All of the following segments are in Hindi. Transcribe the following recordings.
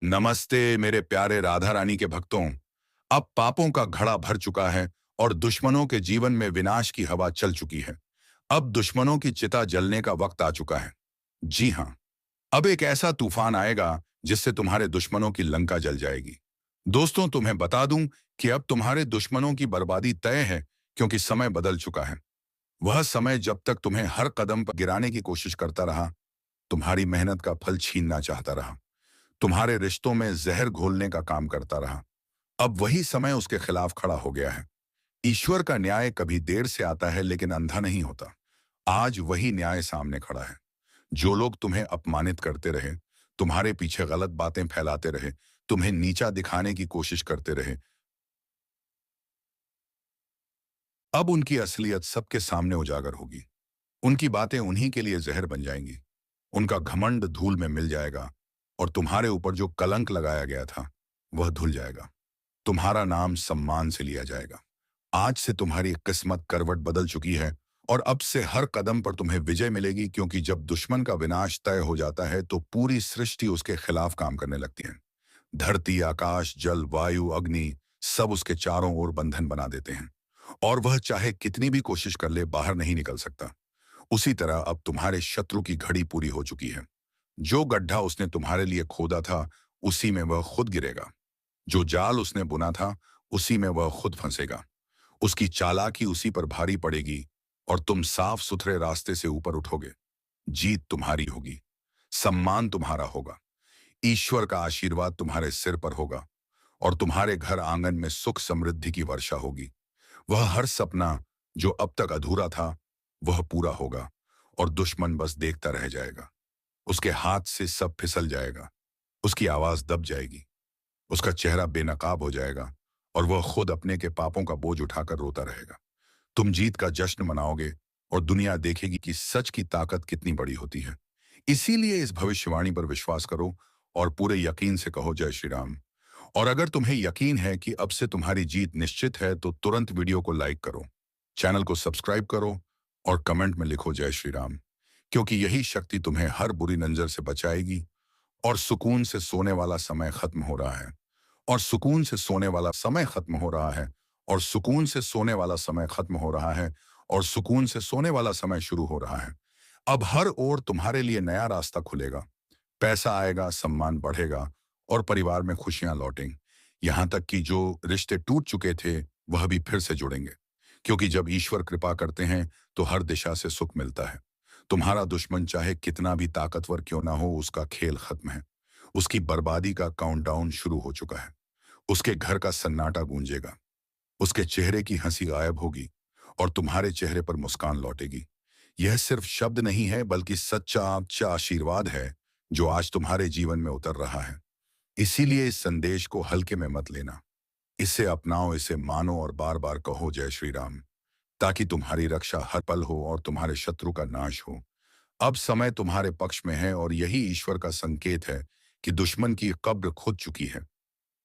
नमस्ते मेरे प्यारे राधा रानी के भक्तों। अब पापों का घड़ा भर चुका है और दुश्मनों के जीवन में विनाश की हवा चल चुकी है। अब दुश्मनों की चिता जलने का वक्त आ चुका है। जी हाँ, अब एक ऐसा तूफान आएगा जिससे तुम्हारे दुश्मनों की लंका जल जाएगी। दोस्तों, तुम्हें बता दूं कि अब तुम्हारे दुश्मनों की बर्बादी तय है, क्योंकि समय बदल चुका है। वह समय जब तक तुम्हें हर कदम पर गिराने की कोशिश करता रहा, तुम्हारी मेहनत का फल छीनना चाहता रहा, तुम्हारे रिश्तों में जहर घोलने का काम करता रहा, अब वही समय उसके खिलाफ खड़ा हो गया है। ईश्वर का न्याय कभी देर से आता है, लेकिन अंधा नहीं होता। आज वही न्याय सामने खड़ा है। जो लोग तुम्हें अपमानित करते रहे, तुम्हारे पीछे गलत बातें फैलाते रहे, तुम्हें नीचा दिखाने की कोशिश करते रहे, अब उनकी असलियत सबके सामने उजागर होगी। उनकी बातें उन्हीं के लिए जहर बन जाएंगी। उनका घमंड धूल में मिल जाएगा और तुम्हारे ऊपर जो कलंक लगाया गया था वह धुल जाएगा। तुम्हारा नाम सम्मान से लिया जाएगा। आज से तुम्हारी किस्मत करवट बदल चुकी है और अब से हर कदम पर तुम्हें विजय मिलेगी, क्योंकि जब दुश्मन का विनाश तय हो जाता है तो पूरी सृष्टि उसके खिलाफ काम करने लगती है। धरती, आकाश, जल, वायु, अग्नि सब उसके चारों ओर बंधन बना देते हैं और वह चाहे कितनी भी कोशिश कर ले बाहर नहीं निकल सकता। उसी तरह अब तुम्हारे शत्रु की घड़ी पूरी हो चुकी है। जो गड्ढा उसने तुम्हारे लिए खोदा था उसी में वह खुद गिरेगा। जो जाल उसने बुना था उसी में वह खुद फंसेगा। उसकी चालाकी उसी पर भारी पड़ेगी और तुम साफ सुथरे रास्ते से ऊपर उठोगे। जीत तुम्हारी होगी, सम्मान तुम्हारा होगा, ईश्वर का आशीर्वाद तुम्हारे सिर पर होगा और तुम्हारे घर आंगन में सुख समृद्धि की वर्षा होगी। वह हर सपना जो अब तक अधूरा था वह पूरा होगा और दुश्मन बस देखता रह जाएगा। उसके हाथ से सब फिसल जाएगा, उसकी आवाज दब जाएगी, उसका चेहरा बेनकाब हो जाएगा और वह खुद अपने के पापों का बोझ उठाकर रोता रहेगा। तुम जीत का जश्न मनाओगे और दुनिया देखेगी कि सच की ताकत कितनी बड़ी होती है। इसीलिए इस भविष्यवाणी पर विश्वास करो और पूरे यकीन से कहो जय श्री राम। और अगर तुम्हें यकीन है कि अब से तुम्हारी जीत निश्चित है तो तुरंत वीडियो को लाइक करो, चैनल को सब्सक्राइब करो और कमेंट में लिखो जय श्री राम, क्योंकि यही शक्ति तुम्हें हर बुरी नजर से बचाएगी। और सुकून से सोने वाला समय खत्म हो रहा है, और सुकून से सोने वाला समय खत्म हो रहा है, और सुकून से सोने वाला समय खत्म हो रहा है, और सुकून से सोने वाला समय शुरू हो रहा है। अब हर ओर तुम्हारे लिए नया रास्ता खुलेगा। पैसा आएगा, सम्मान बढ़ेगा और परिवार में खुशियां लौटेंगी। यहां तक कि जो रिश्ते टूट चुके थे वह भी फिर से जुड़ेंगे, क्योंकि जब ईश्वर कृपा करते हैं तो हर दिशा से सुख मिलता है। तुम्हारा दुश्मन चाहे कितना भी ताकतवर क्यों ना हो, उसका खेल खत्म है। उसकी बर्बादी का काउंटडाउन शुरू हो चुका है। उसके घर का सन्नाटा गूंजेगा, उसके चेहरे की हंसी गायब होगी और तुम्हारे चेहरे पर मुस्कान लौटेगी। यह सिर्फ शब्द नहीं है, बल्कि सच्चा अच्छा आशीर्वाद है जो आज तुम्हारे जीवन में उतर रहा है। इसीलिए इस संदेश को हल्के में मत लेना। इसे अपनाओ, इसे मानो और बार बार कहो जय श्री राम, ताकि तुम्हारी रक्षा हर पल हो और तुम्हारे शत्रु का नाश हो। अब समय तुम्हारे पक्ष में है और यही ईश्वर का संकेत है कि दुश्मन की कब्र खुद चुकी है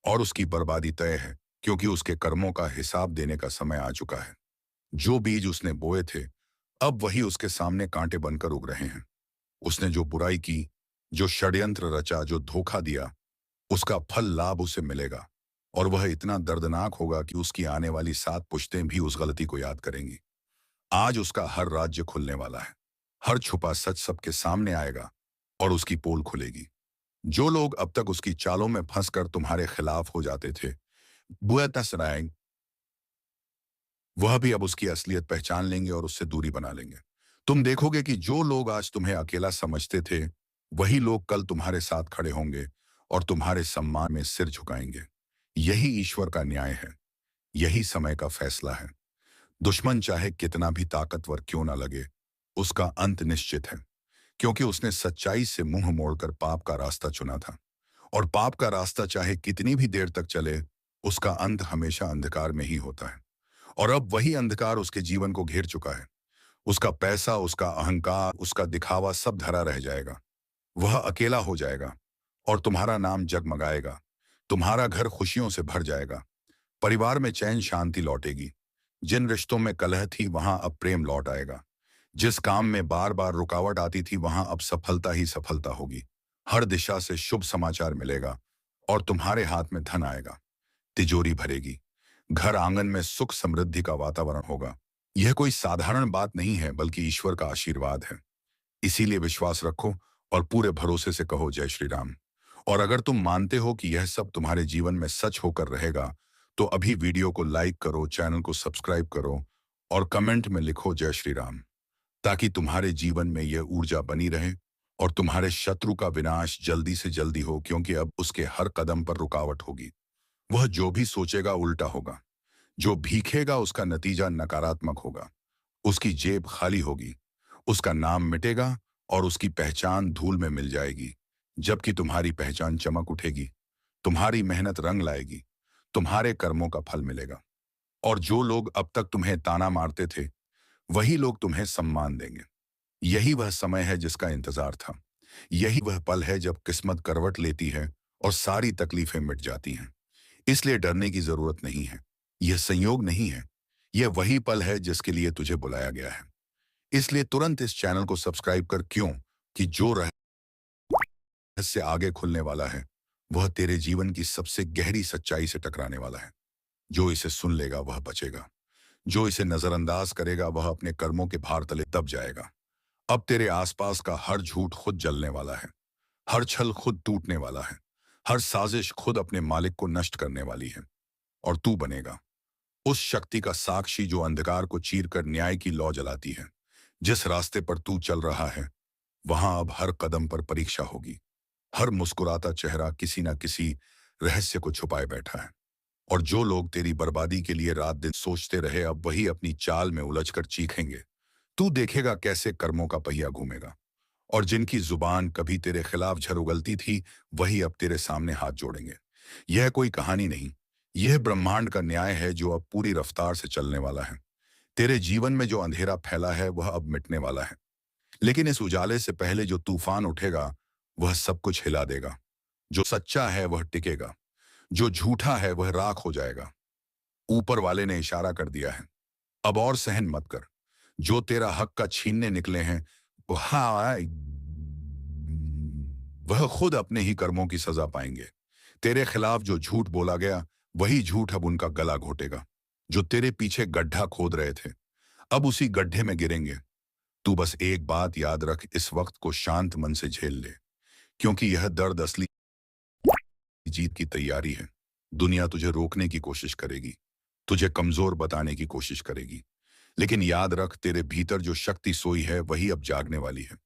और उसकी बर्बादी तय है, क्योंकि उसके कर्मों का हिसाब देने का समय आ चुका है। जो बीज उसने बोए थे अब वही उसके सामने कांटे बनकर उग रहे हैं। उसने जो बुराई की, जो षड्यंत्र रचा, जो धोखा दिया, उसका फल लाभ उसे मिलेगा और वह इतना दर्दनाक होगा कि उसकी आने वाली 7 पुश्तें भी उस गलती को याद करेंगी। आज उसका हर राज्य खुलने वाला है। हर छुपा सच सबके सामने आएगा और उसकी पोल खुलेगी। जो लोग अब तक उसकी चालों में फंसकर तुम्हारे खिलाफ हो जाते थे, बुआ तसराएं, वह भी अब उसकी असलियत पहचान लेंगे और उससे दूरी बना लेंगे। तुम देखोगे कि जो लोग आज तुम्हें अकेला समझते थे वही लोग कल तुम्हारे साथ खड़े होंगे और तुम्हारे सम्मान में सिर झुकाएंगे। यही ईश्वर का न्याय है, यही समय का फैसला है। दुश्मन चाहे कितना भी ताकतवर क्यों ना लगे, उसका अंत निश्चित है, क्योंकि उसने सच्चाई से मुंह मोड़कर पाप का रास्ता चुना था। और पाप का रास्ता चाहे कितनी भी देर तक चले, उसका अंत हमेशा अंधकार में ही होता है। और अब वही अंधकार उसके जीवन को घेर चुका है। उसका पैसा, उसका अहंकार, उसका दिखावा सब धरा रह जाएगा। वह अकेला हो जाएगा और तुम्हारा नाम जगमगाएगा। तुम्हारा घर खुशियों से भर जाएगा। परिवार में चैन शांति लौटेगी। जिन रिश्तों में कलह थी वहां अब प्रेम लौट आएगा। जिस काम में बार बार रुकावट आती थी वहां अब सफलता ही सफलता होगी। हर दिशा से शुभ समाचार मिलेगा और तुम्हारे हाथ में धन आएगा, तिजोरी भरेगी, घर आंगन में सुख समृद्धि का वातावरण होगा। यह कोई साधारण बात नहीं है, बल्कि ईश्वर का आशीर्वाद है। इसीलिए विश्वास रखो और पूरे भरोसे से कहो जय श्री राम। और अगर तुम मानते हो कि यह सब तुम्हारे जीवन में सच होकर रहेगा, तो अभी वीडियो को लाइक करो, चैनल को सब्सक्राइब करो और कमेंट में लिखो जय श्री राम, ताकि तुम्हारे जीवन में यह ऊर्जा बनी रहे और तुम्हारे शत्रु का विनाश जल्दी से जल्दी हो, क्योंकि अब उसके हर कदम पर रुकावट होगी। वह जो भी सोचेगा उल्टा होगा, जो भीखेगा उसका नतीजा नकारात्मक होगा, उसकी जेब खाली होगी, उसका नाम मिटेगा और उसकी पहचान धूल में मिल जाएगी। जबकि तुम्हारी पहचान चमक उठेगी, तुम्हारी मेहनत रंग लाएगी, तुम्हारे कर्मों का फल मिलेगा। और जो लोग अब तक तुम्हें ताना मारते थे, वही लोग तुम्हें सम्मान देंगे। यही वह समय है जिसका इंतजार था। यही वह पल है जब किस्मत करवट लेती है और सारी तकलीफें मिट जाती हैं। इसलिए डरने की जरूरत नहीं है। यह संयोग नहीं है, यह वही पल है जिसके लिए तुझे बुलाया गया है। इसलिए तुरंत इस चैनल को सब्सक्राइब कर, क्यों कि जो रहस्य आगे खुलने वाला है, वह तेरे जीवन की सबसे गहरी सच्चाई से टकराने वाला है। जो इसे सुन लेगा वह बचेगा, जो इसे नजरअंदाज करेगा वह अपने कर्मों के भार तले दब जाएगा। अब तेरे आसपास का हर झूठ खुद जलने वाला है, हर छल खुद टूटने वाला है, हर साजिश खुद अपने मालिक को नष्ट करने वाली है। और तू बनेगा उस शक्ति का साक्षी जो अंधकार को चीरकर न्याय की लौ जलाती है। जिस रास्ते पर तू चल रहा है, वहां अब हर कदम पर परीक्षा होगी। हर मुस्कुराता चेहरा किसी न किसी रहस्य को छुपाए बैठा है। और जो लोग तेरी बर्बादी के लिए रात दिन सोचते रहे, अब वही अपनी चाल में उलझकर चीखेंगे। तू देखेगा कैसे कर्मों का पहिया घूमेगा। और जिनकी जुबान कभी तेरे खिलाफ झर उगलती थी, वही अब तेरे सामने हाथ जोड़ेंगे। यह कोई कहानी नहीं, यह ब्रह्मांड का न्याय है जो अब पूरी रफ्तार से चलने वाला है। तेरे जीवन में जो अंधेरा फैला है वह अब मिटने वाला है। लेकिन इस उजाले से पहले जो तूफान उठेगा, वह सब कुछ हिला देगा। जो सच्चा है वह टिकेगा, जो झूठा है वह राख हो जाएगा। ऊपर वाले ने इशारा कर दिया है, अब और सहन मत कर। जो तेरा हक का छीनने निकले हैं, वह खुद अपने ही कर्मों की सजा पाएंगे। तेरे खिलाफ जो झूठ बोला गया, वही झूठ अब उनका गला घोटेगा। जो तेरे पीछे गड्ढा खोद रहे थे, अब उसी गड्ढे में गिरेंगे। तू बस एक बात याद रख, इस वक्त को शांत मन से झेल ले, क्योंकि यह दर्द असली जीत की तैयारी है। दुनिया तुझे रोकने की कोशिश करेगी, तुझे कमजोर बताने की कोशिश करेगी, लेकिन याद रख, तेरे भीतर जो शक्ति सोई है वही अब जागने वाली है।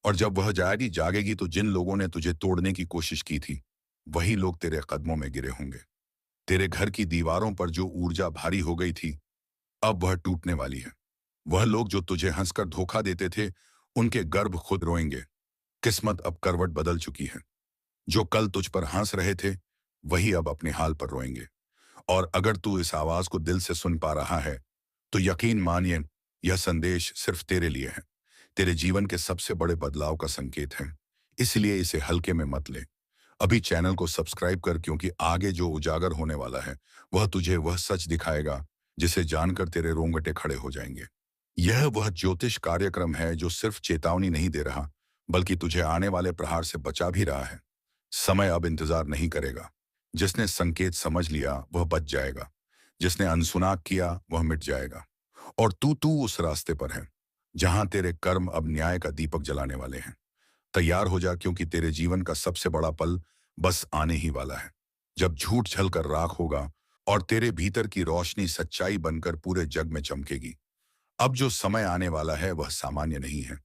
और जब वह जागेगी तो जिन लोगों ने तुझे तोड़ने की कोशिश की थी, वही लोग तेरे कदमों में गिरे होंगे। तेरे घर की दीवारों पर जो ऊर्जा भारी हो गई थी, अब वह टूटने वाली है। वह लोग जो तुझे हंसकर धोखा देते थे, उनके गर्भ खुद रोएंगे। किस्मत अब करवट बदल चुकी है। जो कल तुझ पर हंस रहे थे, वही अब अपने हाल पर रोएंगे। और अगर तू इस आवाज को दिल से सुन पा रहा है, तो यकीन मानिए, यह संदेश सिर्फ तेरे लिए है। तेरे जीवन के सबसे बड़े बदलाव का संकेत है। इसलिए इसे हल्के में मत ले। अभी चैनल को सब्सक्राइब कर, क्योंकि आगे जो उजागर होने वाला है, वह तुझे वह सच दिखाएगा जिसे जानकर तेरे रोंगटे खड़े हो जाएंगे। यह वह ज्योतिष कार्यक्रम है जो सिर्फ चेतावनी नहीं दे रहा, बल्कि तुझे आने वाले प्रहार से बचा भी रहा है। समय अब इंतजार नहीं करेगा। जिसने संकेत समझ लिया वह बच जाएगा, जिसने अनसुना किया वह मिट जाएगा। और तू उस रास्ते पर है जहां तेरे कर्म अब न्याय का दीपक जलाने वाले हैं। तैयार हो जा, क्योंकि तेरे जीवन का सबसे बड़ा पल बस आने ही वाला है, जब झूठ छलकर राख होगा और तेरे भीतर की रोशनी सच्चाई बनकर पूरे जग में चमकेगी। अब जो समय आने वाला है वह सामान्य नहीं है।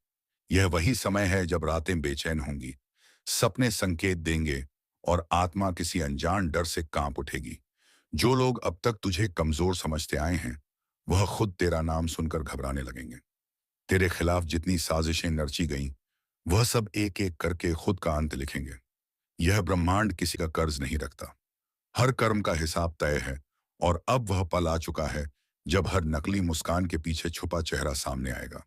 यह वही समय है जब रातें बेचैन होंगी, सपने संकेत देंगे और आत्मा किसी अनजान डर से कांप उठेगी। जो लोग अब तक तुझे कमजोर समझते आए हैं, वह खुद तेरा नाम सुनकर घबराने लगेंगे। तेरे खिलाफ जितनी साजिशें नरची गईं, वह सब एक एक करके खुद का अंत लिखेंगे। यह ब्रह्मांड किसी का कर्ज नहीं रखता। हर कर्म का हिसाब तय है। और अब वह पल आ चुका है जब हर नकली मुस्कान के पीछे छुपा चेहरा सामने आएगा।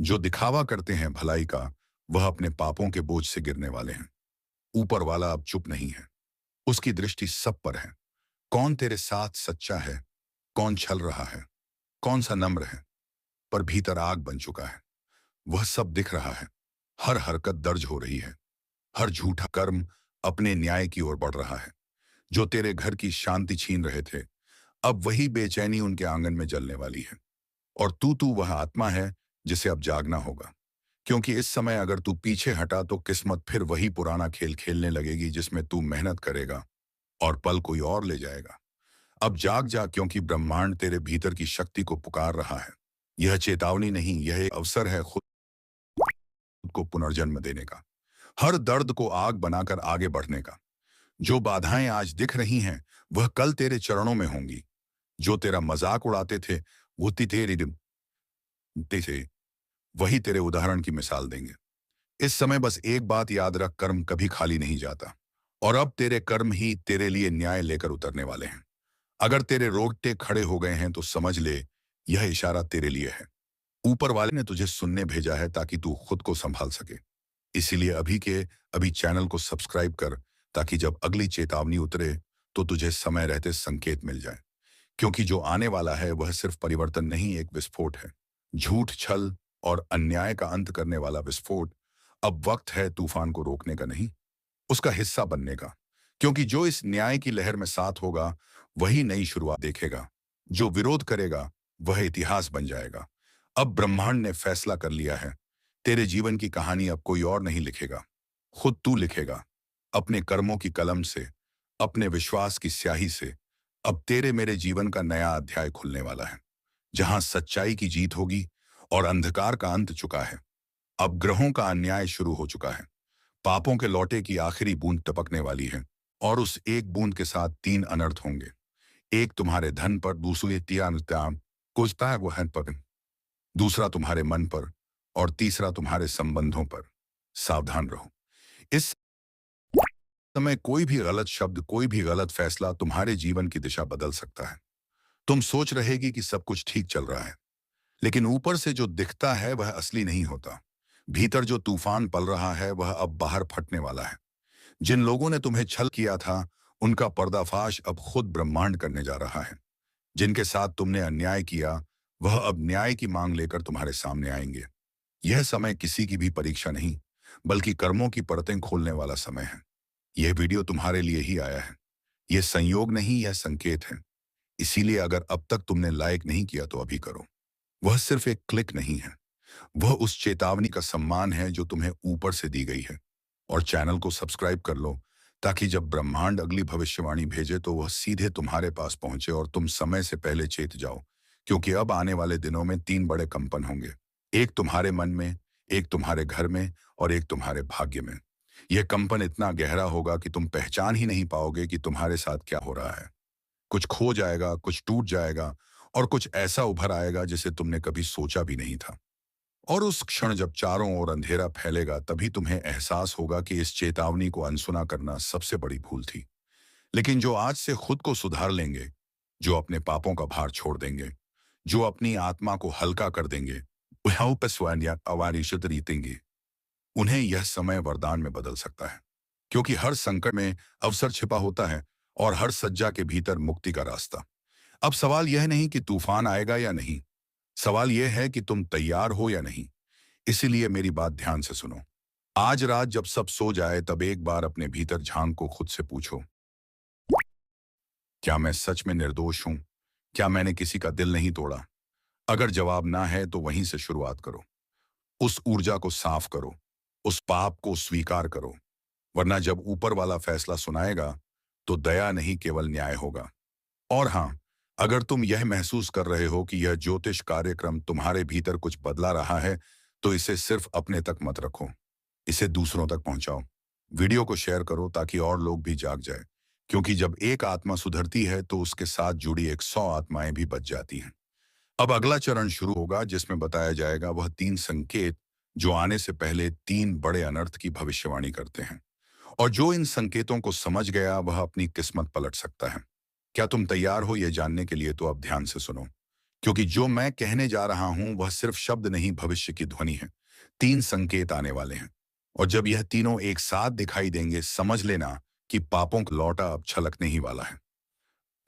जो दिखावा करते हैं भलाई का, वह अपने पापों के बोझ से गिरने वाले हैं। ऊपर वाला अब चुप नहीं है, उसकी दृष्टि सब पर है। कौन तेरे साथ सच्चा है, कौन छल रहा है, कौन सा नम्र है, पर भीतर आग बन चुका है। वह सब दिख रहा है। हर हरकत दर्ज हो रही है, हर झूठा कर्म अपने न्याय की ओर बढ़ रहा है। जो तेरे घर की शांति छीन रहे थे, अब वही बेचैनी उनके आंगन में जलने वाली है। और तू वह आत्मा है जिसे अब जागना होगा, क्योंकि इस समय अगर तू पीछे हटा तो किस्मत फिर वही पुराना खेल खेलने लगेगी जिसमें तू मेहनत करेगा और पल कोई और ले जाएगा। अब जाग जा, क्योंकि ब्रह्मांड तेरे भीतर की शक्ति को पुकार रहा है। यह चेतावनी नहीं, यह एक अवसर है खुद को पुनर्जन्म देने का, हर दर्द को आग बनाकर आगे बढ़ने का। जो बाधाएं आज दिख रही हैं वह कल तेरे चरणों में होंगी। जो तेरा मजाक उड़ाते थे वो तेरी थे, वही तेरे उदाहरण की मिसाल देंगे। इस समय बस एक बात याद रख, कर्म कभी खाली नहीं जाता, और अब तेरे कर्म ही तेरे लिए न्याय लेकर उतरने वाले हैं। अगर तेरे रोंगटे खड़े हो गए हैं तो समझ ले, यह इशारा तेरे लिए है। ऊपर वाले ने तुझे सुनने भेजा है ताकि तू खुद को संभाल सके। इसीलिए अभी के अभी चैनल को सब्सक्राइब कर, ताकि जब अगली चेतावनी उतरे तो तुझे समय रहते संकेत मिल जाए। क्योंकि जो आने वाला है वह सिर्फ परिवर्तन नहीं, एक विस्फोट है। झूठ, छल और अन्याय का अंत करने वाला विस्फोट। अब वक्त है तूफान को रोकने का नहीं, उसका हिस्सा बनने का। क्योंकि जो इस न्याय की लहर में साथ होगा वही नई शुरुआत देखेगा। जो विरोध करेगा वह इतिहास बन जाएगा। अब ब्रह्मांड ने फैसला कर लिया है, तेरे जीवन की कहानी अब कोई और नहीं लिखेगा, खुद तू लिखेगा। अपने कर्मों की कलम से, अपने विश्वास की स्याही से। अब तेरे मेरे जीवन का नया अध्याय खुलने वाला है, जहां सच्चाई की जीत होगी और अंधकार का अंत चुका है। अब ग्रहों का अन्याय शुरू हो चुका है। पापों के लौटे की आखिरी बूंद टपकने वाली है, और उस एक बूंद के साथ तीन अनर्थ होंगे। एक तुम्हारे धन पर, दूसरे त्याम कुछता है वो है पर, दूसरा तुम्हारे मन पर, और तीसरा तुम्हारे संबंधों पर। सावधान रहो। इस समय कोई भी गलत शब्द, कोई भी गलत फैसला तुम्हारे जीवन की दिशा बदल सकता है। तुम सोच रहेगी कि सब कुछ ठीक चल रहा है, लेकिन ऊपर से जो दिखता है वह असली नहीं होता। भीतर जो तूफान पल रहा है वह अब बाहर फटने वाला है। जिन लोगों ने तुम्हें छल किया था उनका पर्दाफाश अब खुद ब्रह्मांड करने जा रहा है। जिनके साथ तुमने अन्याय किया वह अब न्याय की मांग लेकर तुम्हारे सामने आएंगे। यह समय किसी की भी परीक्षा नहीं, बल्कि कर्मों की परतें खोलने वाला समय है। यह वीडियो तुम्हारे लिए ही आया है। यह संयोग नहीं, यह संकेत है। इसीलिए अगर अब तक तुमने लाइक नहीं किया तो अभी करो। वह सिर्फ एक क्लिक नहीं है, वह उस चेतावनी का सम्मान है जो तुम्हें ऊपर से दी गई है। और चैनल को सब्सक्राइब कर लो, ताकि जब ब्रह्मांड अगली भविष्यवाणी भेजे तो वह सीधे तुम्हारे पास पहुंचे और तुम समय से पहले चेत जाओ। क्योंकि अब आने वाले दिनों में तीन बड़े कंपन होंगे, एक तुम्हारे मन में, एक तुम्हारे घर में, और एक तुम्हारे भाग्य में। यह कंपन इतना गहरा होगा कि तुम पहचान ही नहीं पाओगे कि तुम्हारे साथ क्या हो रहा है। कुछ खो जाएगा, कुछ टूट जाएगा, और कुछ ऐसा उभर आएगा जिसे तुमने कभी सोचा भी नहीं था। और उस क्षण जब चारों ओर अंधेरा फैलेगा तभी तुम्हें एहसास होगा कि इस चेतावनी को अनसुना करना सबसे बड़ी भूल थी। लेकिन जो आज से खुद को सुधार लेंगे, जो अपने पापों का भार छोड़ देंगे, जो अपनी आत्मा को हल्का कर देंगे, वह उपस्वन्या अवारिशत रीतेंगे, उन्हें यह समय वरदान में बदल सकता है। क्योंकि हर संकट में अवसर छिपा होता है, और हर सज्जा के भीतर मुक्ति का रास्ता। अब सवाल यह नहीं कि तूफान आएगा या नहीं, सवाल यह है कि तुम तैयार हो या नहीं। इसीलिए मेरी बात ध्यान से सुनो। आज रात जब सब सो जाए तब एक बार अपने भीतर झांक को खुद से पूछो, क्या मैं सच में निर्दोष हूं? क्या मैंने किसी का दिल नहीं तोड़ा? अगर जवाब ना है तो वहीं से शुरुआत करो। उस ऊर्जा को साफ करो, उस पाप को स्वीकार करो। वरना जब ऊपर वाला फैसला सुनाएगा तो दया नहीं, केवल न्याय होगा। और हाँ, अगर तुम यह महसूस कर रहे हो कि यह ज्योतिष कार्यक्रम तुम्हारे भीतर कुछ बदला रहा है, तो इसे सिर्फ अपने तक मत रखो, इसे दूसरों तक पहुंचाओ। वीडियो को शेयर करो ताकि और लोग भी जाग जाए। क्योंकि जब एक आत्मा सुधरती है तो उसके साथ जुड़ी 100 आत्माएं भी बच जाती हैं। अब अगला चरण शुरू होगा जिसमें बताया जाएगा वह तीन संकेत जो आने से पहले तीन बड़े अनर्थ की भविष्यवाणी करते हैं। और जो इन संकेतों को समझ गया वह अपनी किस्मत पलट सकता है। क्या तुम तैयार हो यह जानने के लिए? तो अब ध्यान से सुनो, क्योंकि जो मैं कहने जा रहा हूं वह सिर्फ शब्द नहीं, भविष्य की ध्वनि है। तीन संकेत आने वाले हैं, और जब यह तीनों एक साथ दिखाई देंगे समझ लेना कि पापों का लौटा अब छलकने ही वाला है।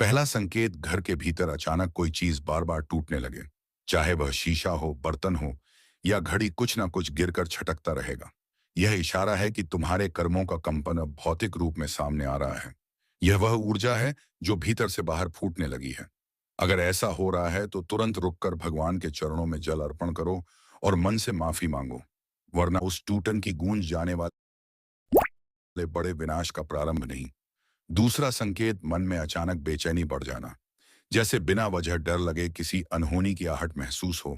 पहला संकेत, घर के भीतर अचानक कोई चीज बार बार टूटने लगे। चाहे वह शीशा हो, बर्तन हो, या घड़ी, कुछ ना कुछ गिरकर छटकता रहेगा। यह इशारा है कि तुम्हारे कर्मों का कंपन अब भौतिक रूप में सामने आ रहा है। यह वह ऊर्जा है जो भीतर से बाहर फूटने लगी है। अगर ऐसा हो रहा है तो तुरंत रुककर भगवान के चरणों में जल अर्पण करो और मन से माफी मांगो, वरना उस टूटन की गूंज जाने वाले बड़े विनाश का प्रारंभ नहीं। दूसरा संकेत, मन में अचानक बेचैनी बढ़ जाना, जैसे बिना वजह डर लगे, किसी अनहोनी की आहट महसूस हो।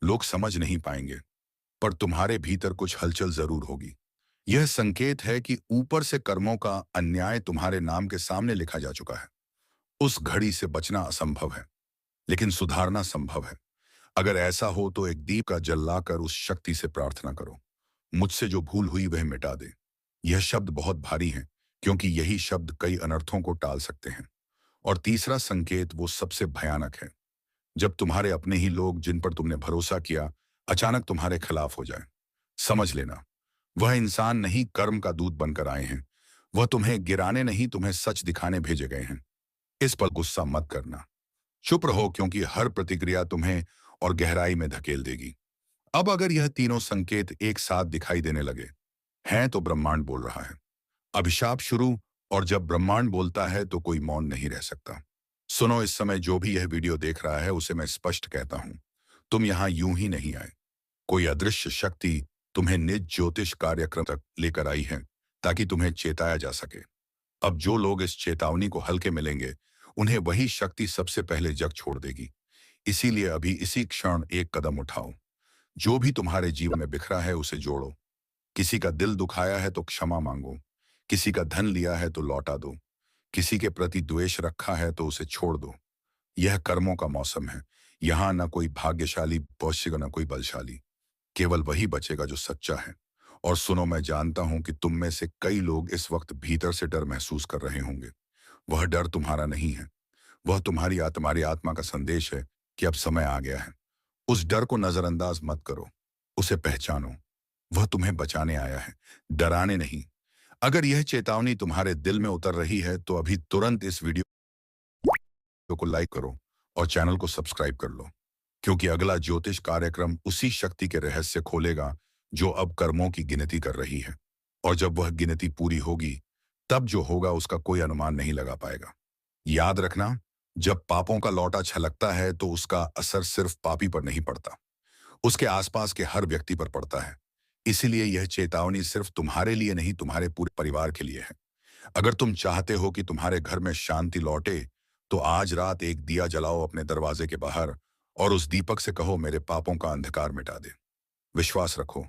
लोग समझ नहीं पाएंगे, पर तुम्हारे भीतर कुछ हलचल जरूर होगी। यह संकेत है कि ऊपर से कर्मों का अन्याय तुम्हारे नाम के सामने लिखा जा चुका है। उस घड़ी से बचना असंभव है, लेकिन सुधारना संभव है। अगर ऐसा हो तो एक दीप का जल लाकर उस शक्ति से प्रार्थना करो, मुझसे जो भूल हुई वह मिटा दे। यह शब्द बहुत भारी है, क्योंकि यही शब्द कई अनर्थों को टाल सकते हैं। और तीसरा संकेत वो सबसे भयानक है, जब तुम्हारे अपने ही लोग जिन पर तुमने भरोसा किया अचानक तुम्हारे खिलाफ हो जाए। समझ लेना, वह इंसान नहीं कर्म का दूत बनकर आए हैं। वह तुम्हें गिराने नहीं, तुम्हें सच दिखाने भेजे गए हैं। इस पर गुस्सा मत करना, चुप रहो, क्योंकि हर प्रतिक्रिया तुम्हें और गहराई में धकेल देगी। अब अगर यह तीनों संकेत एक साथ दिखाई देने लगे हैं तो ब्रह्मांड बोल रहा है। अभिशाप शुरू, और जब ब्रह्मांड बोलता है तो कोई मौन नहीं रह सकता। सुनो, इस समय जो भी यह वीडियो देख रहा है उसे मैं स्पष्ट कहता हूं, तुम यहां यूं ही नहीं आए। कोई अदृश्य शक्ति तुम्हें निज ज्योतिष कार्यक्रम तक लेकर आई है, ताकि तुम्हें चेताया जा सके। अब जो लोग इस चेतावनी को हल्के मिलेंगे, उन्हें वही शक्ति सबसे पहले जग छोड़ देगी। इसीलिए अभी इसी क्षण एक कदम उठाओ। जो भी तुम्हारे जीवन में बिखरा है उसे जोड़ो। किसी का दिल दुखाया है तो क्षमा मांगो, किसी का धन लिया है तो लौटा दो, किसी के प्रति द्वेष रखा है तो उसे छोड़ दो। यह कर्मों का मौसम है। यहाँ न कोई भाग्यशाली पहुंचेगा, न कोई बलशाली। केवल वही बचेगा जो सच्चा है। और सुनो, मैं जानता हूं कि तुम में से कई लोग इस वक्त भीतर से डर महसूस कर रहे होंगे। वह डर तुम्हारा नहीं है, वह तुम्हारी आत्मा का संदेश है कि अब समय आ गया है। उस डर को नजरअंदाज मत करो, उसे पहचानो। वह तुम्हें बचाने आया है, डराने नहीं। अगर यह चेतावनी तुम्हारे दिल में उतर रही है तो अभी तुरंत इस वीडियो को लाइक करो और चैनल को सब्सक्राइब कर लो, क्योंकि अगला ज्योतिष कार्यक्रम उसी शक्ति के रहस्य खोलेगा जो अब कर्मों की गिनती कर रही है। और जब वह गिनती पूरी होगी, तब जो होगा उसका कोई अनुमान नहीं लगा पाएगा। याद रखना, जब पापों का लौटा छलकता है तो उसका असर सिर्फ पापी पर नहीं पड़ता, उसके आसपास के हर व्यक्ति पर पड़ता है। इसीलिए यह चेतावनी सिर्फ तुम्हारे लिए नहीं, तुम्हारे पूरे परिवार के लिए है। अगर तुम चाहते हो कि तुम्हारे घर में शांति लौटे, तो आज रात एक दिया जलाओ अपने दरवाजे के बाहर और उस दीपक से कहो, मेरे पापों का अंधकार मिटा दे। विश्वास रखो,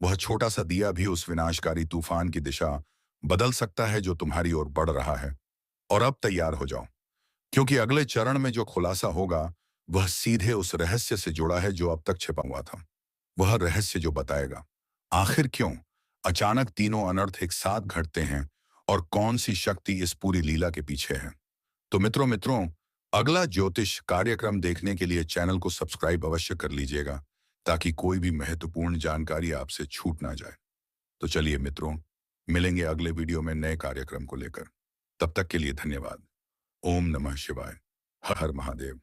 वह छोटा सा दिया भी उस विनाशकारी तूफान की दिशा बदल सकता है जो तुम्हारी ओर बढ़ रहा है। और अब तैयार हो जाओ, क्योंकि अगले चरण में जो खुलासा होगा वह सीधे उस रहस्य से जुड़ा है जो अब तक छिपा हुआ था। वह रहस्य जो बताएगा आखिर क्यों अचानक तीनों अनर्थ एक साथ घटते हैं और कौन सी शक्ति इस पूरी लीला के पीछे है। तो मित्रों मित्रों अगला ज्योतिष कार्यक्रम देखने के लिए चैनल को सब्सक्राइब अवश्य कर लीजिएगा, ताकि कोई भी महत्वपूर्ण जानकारी आपसे छूट ना जाए। तो चलिए मित्रों, मिलेंगे अगले वीडियो में नए कार्यक्रम को लेकर। तब तक के लिए धन्यवाद। ओम नमः शिवाय। हर हर महादेव।